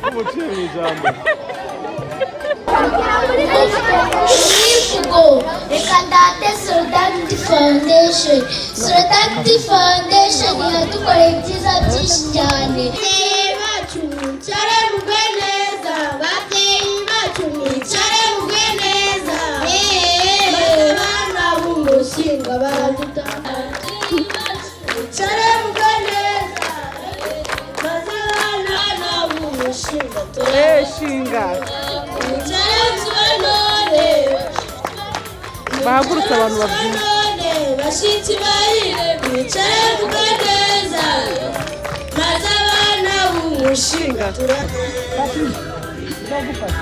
umuciye mu ijambo reka ndate Sorodakiti Foundation. Sorodakiti Foundation iradukorera ibyiza byinshi cyane. Ababyeyi bacu mwicare mugwe neza, ababyeyi bacu mwicare mugwe neza, maze abana b'umushinga baradutaha. Mwicare mugwe neza, maze abana b'umushinga turashinga. Bahagurutse abantu babyina. Bashitsi bahire mwicare mugwe neza, maze abana b'umushinga turagufasha.